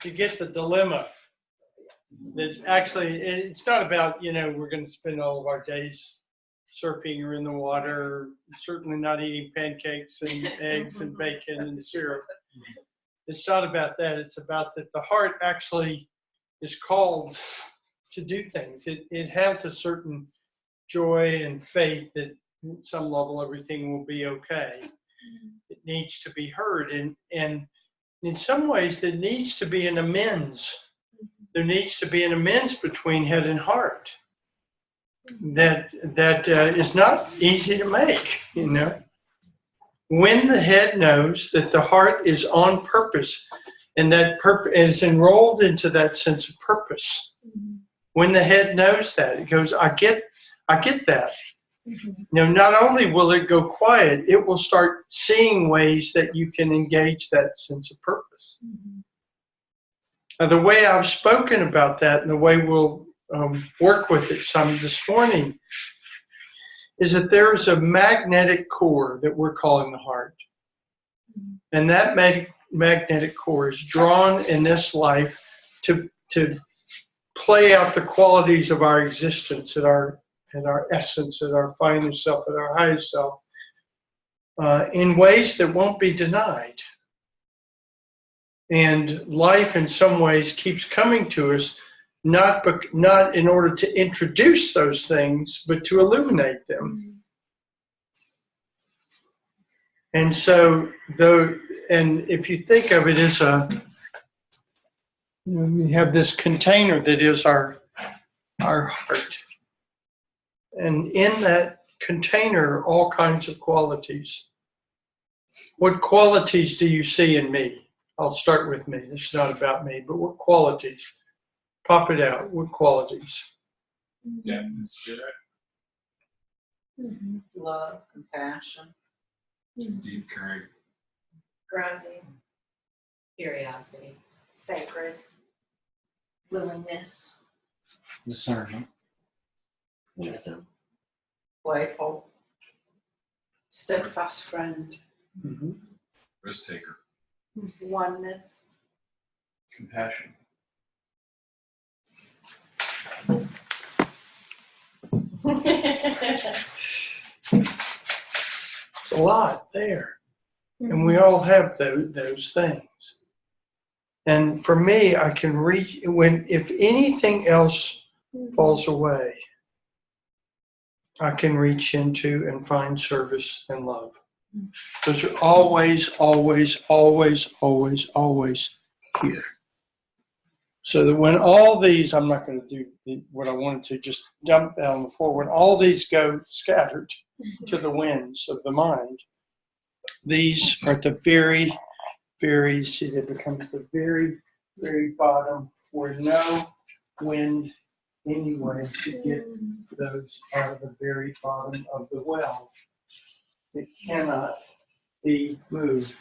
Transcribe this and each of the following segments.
you get the dilemma that actually it's not about, we're going to spend all of our days surfing or in the water, certainly not eating pancakes and eggs and bacon and syrup. It's not about that. It's about that the heart actually is called to do things. It has a certain joy and faith that at some level everything will be okay. It needs to be heard. And in some ways, there needs to be an amends. There needs to be an amends between head and heart. That is not easy to make, When the head knows that the heart is on purpose and that is enrolled into that sense of purpose. When the head knows that, it goes, I get that. Not only will it go quiet, it will start seeing ways that you can engage that sense of purpose. Now, the way I've spoken about that and the way we'll work with it some this morning is that there is a magnetic core that we're calling the heart. And that magnetic core is drawn in this life to play out the qualities of our existence at our essence, at our finest self, at our highest self, in ways that won't be denied. And life in some ways keeps coming to us not in order to introduce those things, but to illuminate them. And so, if you think of it as we have this container that is our heart. And in that container are all kinds of qualities. What qualities do you see in me? I'll start with me. This is not about me, but what qualities? Pop it out. What qualities? Depth and spirit. Love, compassion. Deep caring. Grounding. Curiosity. Sacred. Willingness. Discernment. Wisdom. Playful. Steadfast friend. Risk taker. Oneness. Compassion. It's a lot there. And we all have those things. And for me, I can reach if anything else falls away, I can reach into and find service and love. Those are always, always, always, always, always here. So that when all these, I'm not going to do what I wanted to, just dump down the floor. When all these go scattered to the winds of the mind, these are at the very, very, see, they become at the very, very bottom where no wind anyway to get those out of the very bottom of the well. It cannot be moved.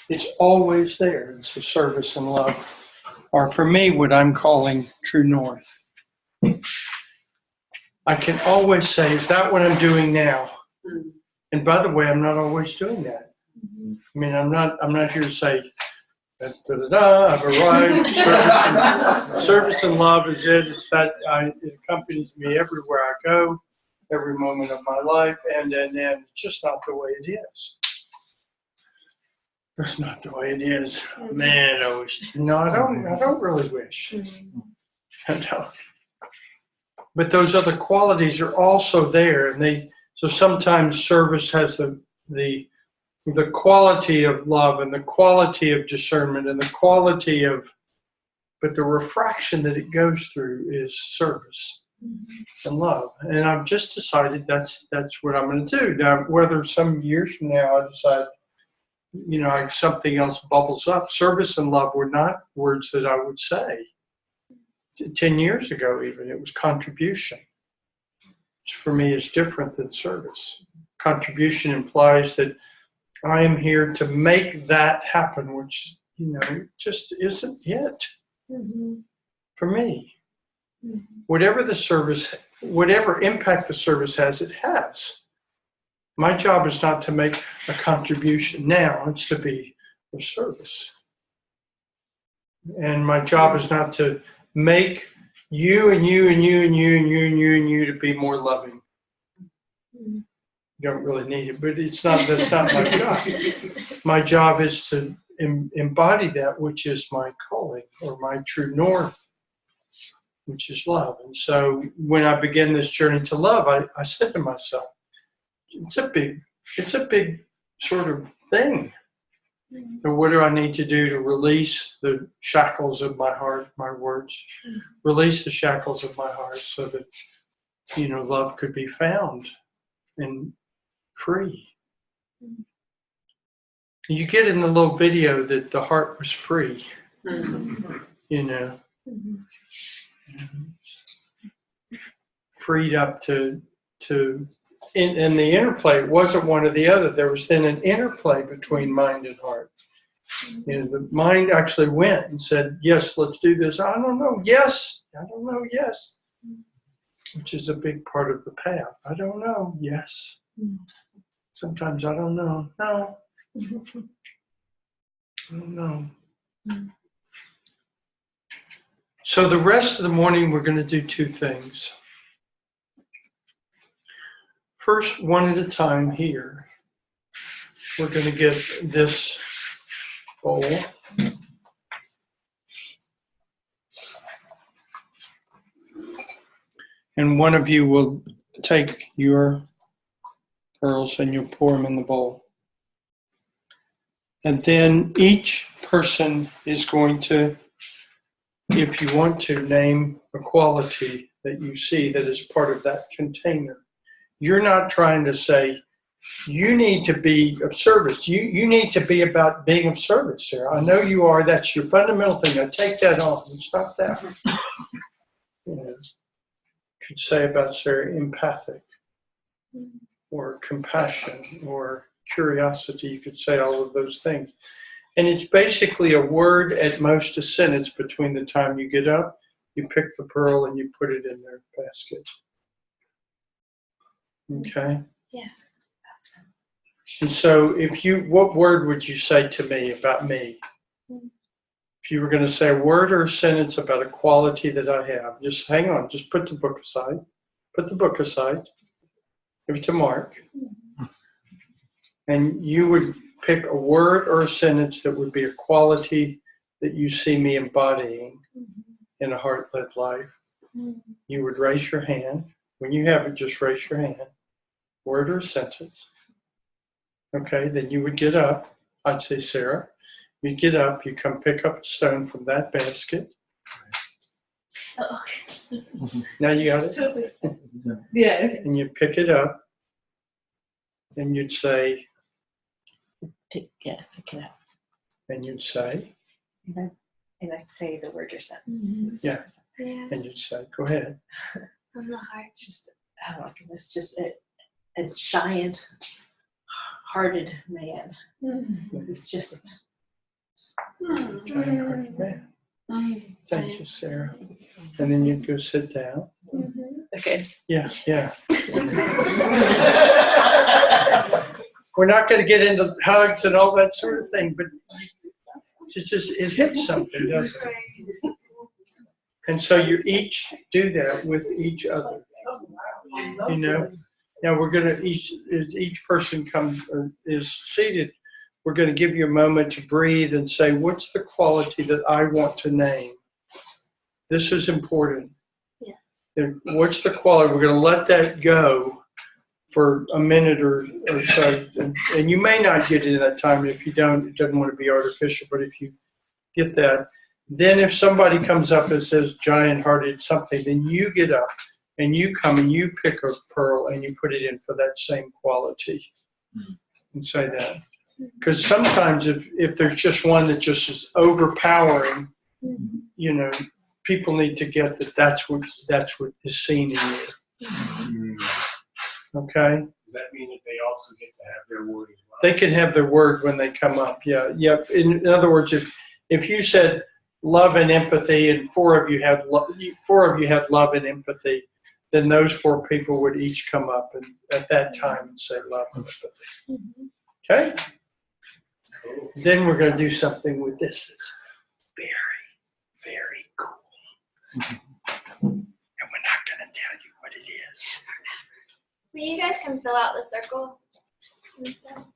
It's always there. It's a service and love. Or for me, what I'm calling true north. I can always say, is that what I'm doing now? And by the way, I'm not always doing that. I mean, I'm not here to say, I've arrived. Service and love is it. It's that it accompanies me everywhere I go, every moment of my life, and it's just not the way it is. That's not the way it is. Man, I wish. No, I don't really wish. I don't. But those other qualities are also there, and so sometimes service has the quality of love and the quality of discernment and the quality of, but the refraction that it goes through is service and love. And I've just decided that's what I'm going to do. Now, whether some years from now I decide, something else bubbles up, service and love were not words that I would say 10 years ago even. It was contribution, which for me is different than service. Contribution implies that I am here to make that happen, which, just isn't it for me. Whatever the service, whatever impact the service has, it has. My job is not to make a contribution now, it's to be of service. And my job is not to make you and you and you and you and you and you and you to be more loving. You don't really need it, but that's not my job. My job is to embody that which is my calling or my true north, which is love. And so when I begin this journey to love, I said to myself, it's a big sort of thing. And what do I need to do to release the shackles of my heart, my words, release the shackles of my heart so that, love could be found and free. You get in the little video that the heart was free, freed up to in the interplay. It wasn't one or the other. There was then an interplay between mind and heart. The mind actually went and said, yes, let's do this. I don't know. Yes. I don't know. Yes. Which is a big part of the path. I don't know. Yes. Sometimes I don't know. No. I don't know. So the rest of the morning, we're going to do two things. First, one at a time here, we're going to get this bowl. And one of you will take your pearls and you'll pour them in the bowl. And then each person is going to, if you want to, name a quality that you see that is part of that container. You're not trying to say, you need to be of service. You need to be about being of service, Sarah. I know you are. That's your fundamental thing. Now take that on and stop that. Could say about Sarah, empathic or compassion or curiosity. You could say all of those things. And it's basically a word, at most a sentence, between the time you get up, you pick the pearl, and you put it in their basket. Okay? Yeah. And so what word would you say to me about me? If you were going to say a word or a sentence about a quality that I have, just hang on, just put the book aside. Put the book aside. Give it to Mark. And you would pick a word or a sentence that would be a quality that you see me embodying in a heart-led life. You would raise your hand. When you have it, just raise your hand. Word or sentence. Okay, then you would get up. I'd say, Sarah, you get up, you come pick up a stone from that basket. Now you got it? Yeah. And you pick it up, and you'd say, Pick it up. and you'd say, And I'd say the word or sentence. Yeah. Yeah, and you'd say, go ahead. on the heart. Just, I don't know, it's just a giant hearted man. It's just. Giant hearted man. Thank you, Sarah. And then you'd go sit down. Okay. Yeah. We're not going to get into hugs and all that sort of thing, but it hits something, doesn't it? And so you each do that with each other. Now we're going to each person is seated. We're going to give you a moment to breathe and say, what's the quality that I want to name? This is important. Yes. And what's the quality? We're going to let that go for a minute or so. And you may not get it in that time. If you don't, it doesn't want to be artificial. But if you get that, then if somebody comes up and says giant-hearted something, then you get up and you come and you pick a pearl and you put it in for that same quality. And say that. Because sometimes if there's just one that just is overpowering, people need to get that's what is seen in you. Okay? Does that mean that they also get to have their word as well? They can have their word when they come up. Yeah. Yep. In other words, if you said love and empathy, and four of you had love and empathy, then those four people would each come up and at that time and say love and empathy. Okay? Then we're going to do something with this. It's very And we're not gonna tell you what it is. Will you guys come fill out the circle? and stuff?